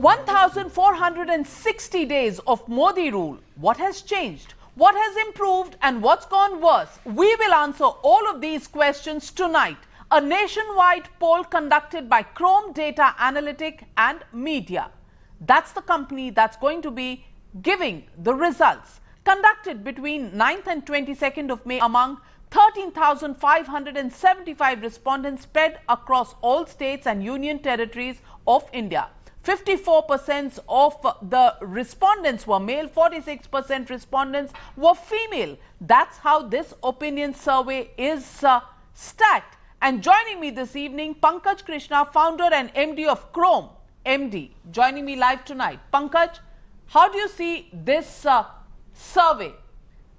1,460 days of Modi rule. What has changed? What has improved and what's gone worse? We will answer all of these questions tonight. A nationwide poll conducted by Chrome Data Analytic and Media. That's the company that's going to be giving the results. Conducted between 9th and 22nd of May among 13,575 respondents spread across all states and union territories of India. 54% of the respondents were male, 46% respondents were female. That's how this opinion survey is stacked. And joining me this evening, Pankaj Krishna, founder and MD of Chrome, MD, joining me live tonight. Pankaj, how do you see this survey?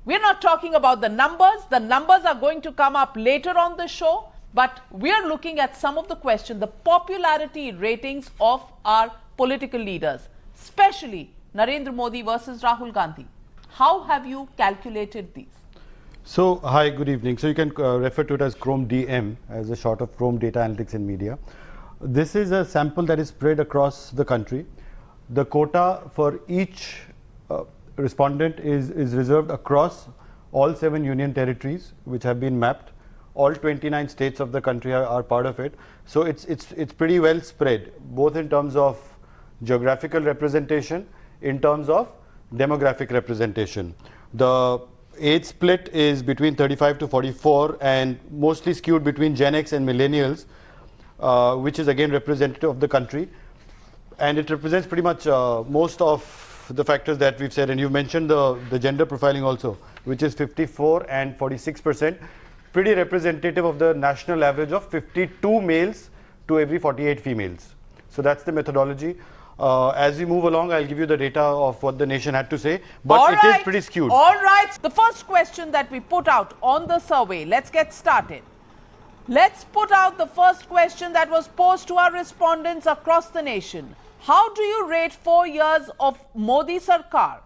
We're not talking about the numbers. The numbers are going to come up later on the show. But we're looking at some of the questions, the popularity ratings of our political leaders, especially Narendra Modi versus Rahul Gandhi. How have you calculated these? So, hi, good evening. So, you can refer to it as Chrome DM, as a short of Chrome Data Analytics and Media. This is a sample that is spread across the country. The quota for each respondent is reserved across all 7 union territories which have been mapped. All 29 states of the country are part of it. So it's pretty well spread, both in terms of geographical representation, in terms of demographic representation. The age split is between 35 to 44 and mostly skewed between Gen X and millennials, which is again representative of the country. And it represents pretty much most of the factors that we've said. And you've mentioned the gender profiling also, which is 54 and 46%. Pretty representative of the national average of 52 males to every 48 females. So that's the methodology. As we move along, I'll give you the data of what the nation had to say, but it is pretty skewed. All right. The first question that we put out on the survey, let's get started. Let's put out the first question that was posed to our respondents across the nation. How do you rate 4 years of Modi Sarkar?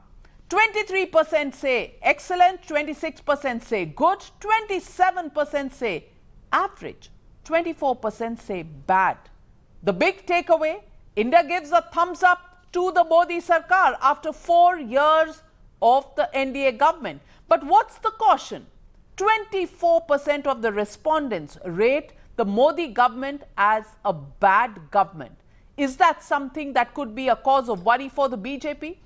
23% say excellent, 26% say good, 27% say average, 24% say bad. The big takeaway, India gives a thumbs up to the Modi Sarkar after 4 years of the NDA government. But what's the caution? 24% of the respondents rate the Modi government as a bad government. Is that something that could be a cause of worry for the BJP?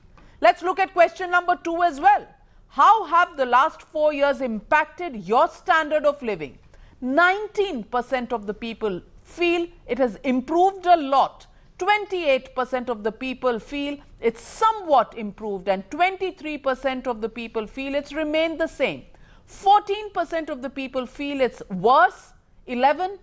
Let's look at question number 2 as well. How have the last 4 years impacted your standard of living? 19% of the people feel it has improved a lot. 28% of the people feel it's somewhat improved and 23% of the people feel it's remained the same. 14% of the people feel it's worse. 11%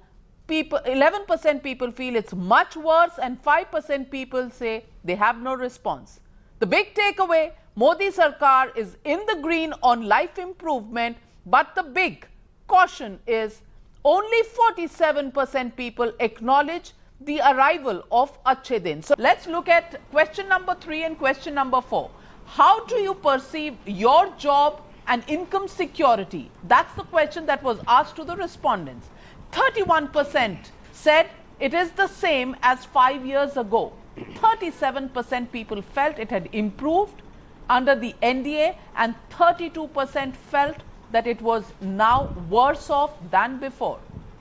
people feel it's much worse, and 5% people say they have no response. The big takeaway, Modi Sarkar is in the green on life improvement, but the big caution is only 47% people acknowledge the arrival of Achhe Din. So let's look at question number 3 and question number 4. How do you perceive your job and income security? That's the question that was asked to the respondents. 31% said it is the same as 5 years ago. 37% people felt it had improved under the NDA, and 32% felt that it was now worse off than before.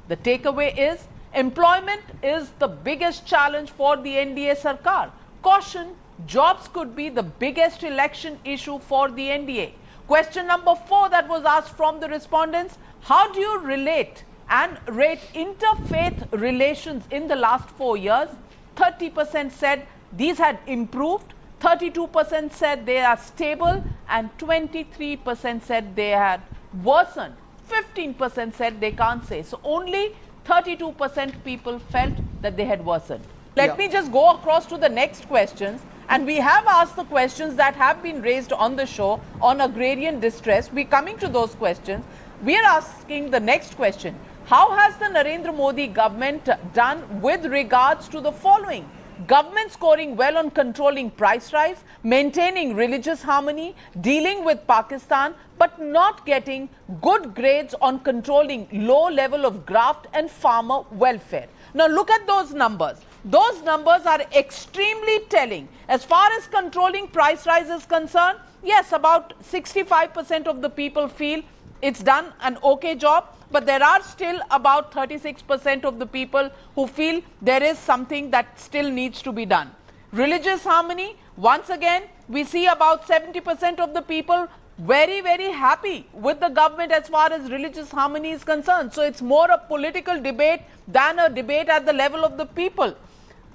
The takeaway is employment is the biggest challenge for the NDA Sarkar. Caution, jobs could be the biggest election issue for the NDA. Question number 4 that was asked from the respondents, how do you relate and rate interfaith relations in the last 4 years? 30% said these had improved, 32% said they are stable, and 23% said they had worsened. 15% said they can't say. So only 32% people felt that they had worsened. Let me just go across to the next questions. And we have asked the questions that have been raised on the show on agrarian distress. We're coming to those questions. We are asking the next question. How has the Narendra Modi government done with regards to the following? Government scoring well on controlling price rise, maintaining religious harmony, dealing with Pakistan, but not getting good grades on controlling low level of graft and farmer welfare. Now look at those numbers. Those numbers are extremely telling. As far as controlling price rise is concerned, yes, about 65% of the people feel it's done an okay job, but there are still about 36% of the people who feel there is something that still needs to be done. Religious harmony, once again, we see about 70% of the people very, very happy with the government as far as religious harmony is concerned. So it's more a political debate than a debate at the level of the people.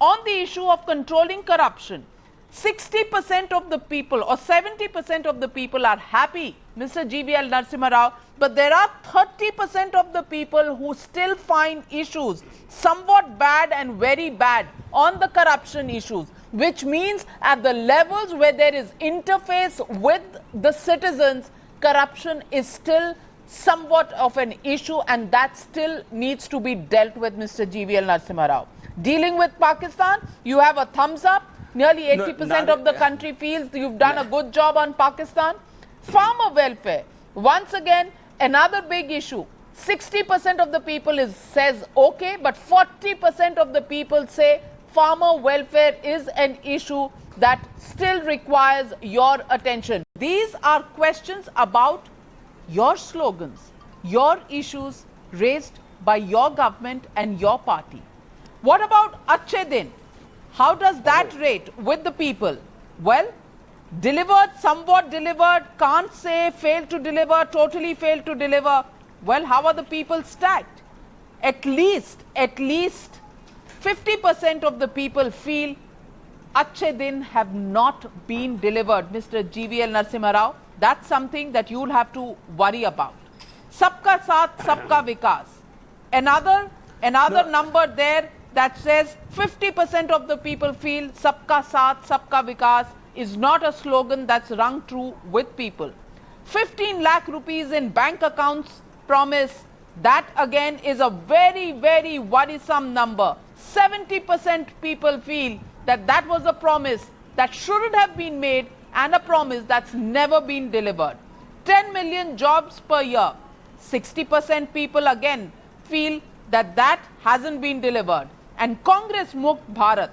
On the issue of controlling corruption, 60% of the people or 70% of the people are happy, Mr. GVL Narasimha Rao, but there are 30% of the people who still find issues somewhat bad and very bad on the corruption issues, which means at the levels where there is interface with the citizens, corruption is still somewhat of an issue, and that still needs to be dealt with, Mr. GVL Narasimha Rao. Dealing with Pakistan, you have a thumbs up. Nearly 80% of the country feels you've done a good job on Pakistan. Farmer welfare, once again, another big issue. 60% of the people says okay, but 40% of the people say farmer welfare is an issue that still requires your attention. These are questions about your slogans, your issues raised by your government and your party. What about Achhe Din? How does that rate with the people? Well, delivered, somewhat delivered, can't say, failed to deliver, totally failed to deliver. Well, how are the people stacked? At least 50% of the people feel Achhe Din have not been delivered, Mr. GVL Narasimha Rao. That's something that you'll have to worry about. Sabka Saath, Sabka Vikas. Another number there that says 50% of the people feel Sabka Saath, Sabka Vikas is not a slogan that's rung true with people. 15 lakh rupees in bank accounts promise, that again is a very, very worrisome number. 70% people feel that that was a promise that shouldn't have been made and a promise that's never been delivered. 10 million jobs per year. 60% people again feel that that hasn't been delivered. And Congress Mukt Bharat,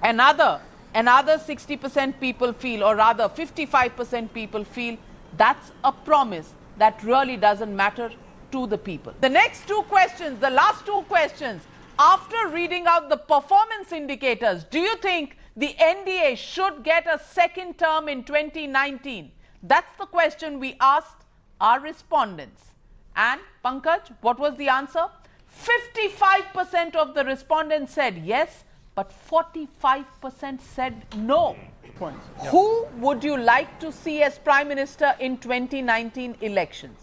another 60% people feel, or rather 55% people feel that's a promise that really doesn't matter to the people. The next two questions, the last two questions, after reading out the performance indicators, do you think the NDA should get a second term in 2019? That's the question we asked our respondents. And Pankaj, what was the answer? 55% of the respondents said yes, but 45% said no. Who would you like to see as Prime Minister in 2019 elections?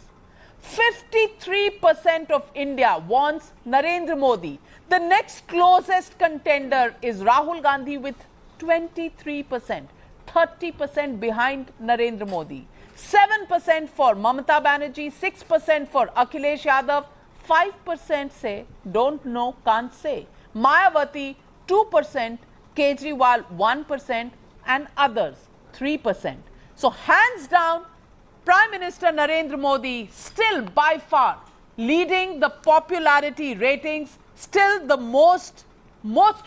53% of India wants Narendra Modi. The next closest contender is Rahul Gandhi with 23%, 30% behind Narendra Modi. 7% for Mamata Banerjee, 6% for Akhilesh Yadav, 5% say don't know, can't say. Mayawati 2%, Kejriwal 1%, and others 3%. So hands down, Prime Minister Narendra Modi still by far leading the popularity ratings, still the most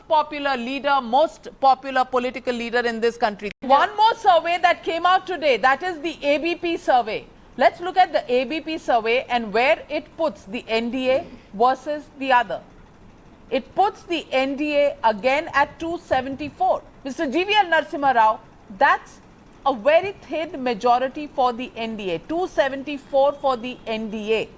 popular leader, most popular political leader in this country. One more survey that came out today, that is the Abp survey. Let's look at the Abp survey and where it puts the NDA versus the other. It puts the NDA again at 274. Mr. GVL Narasimha Rao, that's a very thin majority for the NDA, 274 for the NDA.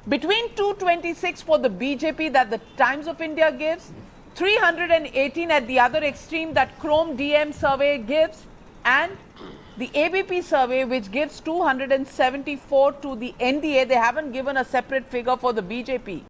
Between 226 for the BJP that the Times of India gives, 318 at the other extreme that Chrome DM survey gives, and the Abp survey which gives 274 to the NDA. They haven't given a separate figure for the BJP.